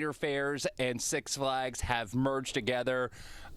Cedar Fairs and Six Flags have merged together.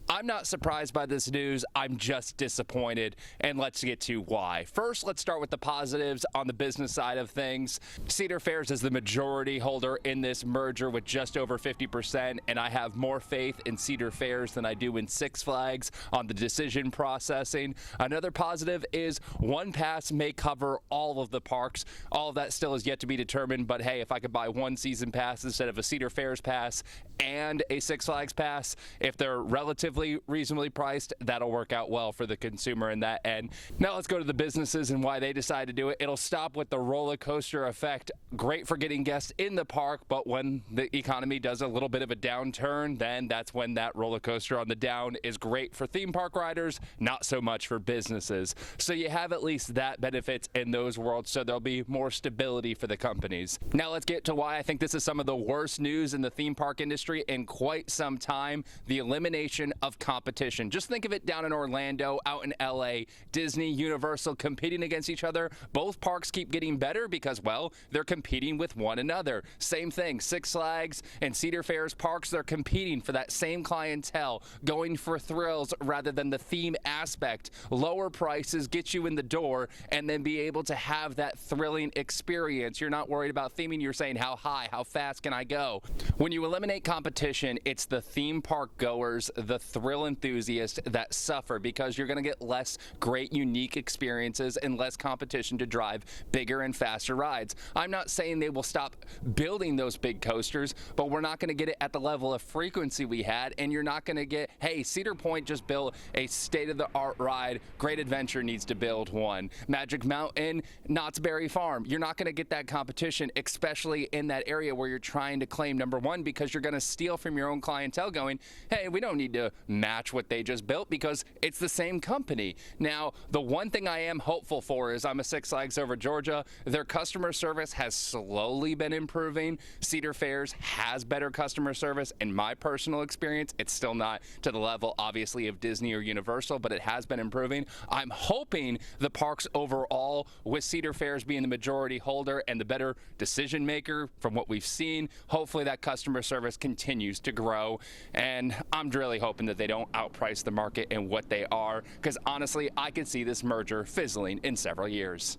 I'm not surprised by this news. I'm just disappointed, and let's get to why. First, let's start with the positives on the business side of things. Cedar Fairs is the majority holder in this merger with just over 50%, and I have more faith in Cedar Fairs than I do in Six Flags on the decision processing. Another positive is one pass may cover all of the parks. All of that still is yet to be determined, but hey, if I could buy one season pass instead of a Cedar Fairs pass and a Six Flags pass, if they're relatively reasonably priced, that'll work out well for the consumer in that end. Now let's go to the businesses and why they decide to do it. It'll stop with the roller coaster effect. Great for getting guests in the park, but when the economy does a little bit of a downturn, then that's when that roller coaster on the down is great for theme park riders, not so much for businesses. So you have at least that benefits in those worlds, so there'll be more stability for the companies. Now let's get to why I think this is some of the worst news in the theme park industry in quite some time: the elimination of competition. Just think of it down in Orlando, out in LA, Disney, Universal competing against each other. Both parks keep getting better because, well, they're competing with one another. Same thing, Six Flags and Cedar Fair's parks, they're competing for that same clientele, going for thrills rather than the theme aspect. Lower prices get you in the door and then be able to have that thrilling experience. You're not worried about theming, you're saying how high, how fast can I go? When you eliminate competition, it's the theme park goers, the thrill enthusiasts that suffer because you're going to get less great, unique experiences and less competition to drive bigger and faster rides. I'm not saying they will stop building those big coasters, but we're not going to get it at the level of frequency we had, and you're not going to get, hey, Cedar Point just built a state-of-the-art ride, Great Adventure needs to build one. Magic Mountain, Knott's Berry Farm. You're not going to get that competition, especially in that area where you're trying to claim number one, because you're going to steal from your own clientele going, hey, we don't need to match what they just built because it's the same company. Now, the one thing I am hopeful for is I'm a Six Flags over Georgia. Their customer service has slowly been improving. Cedar Fairs has better customer service. In my personal experience, it's still not to the level, obviously, of Disney or Universal, but it has been improving. I'm hoping the parks overall, with Cedar Fairs being the majority holder and the better decision maker from what we've seen, hopefully that customer service continues to grow. And I'm really hoping that they don't outprice the market and what they are, because honestly, I could see this merger fizzling in several years.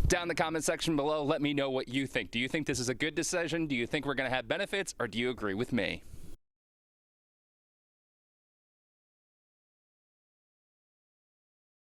Down in the comment section below, let me know what you think. Do you think this is a good decision? Do you think we're going to have benefits, or do you agree with me?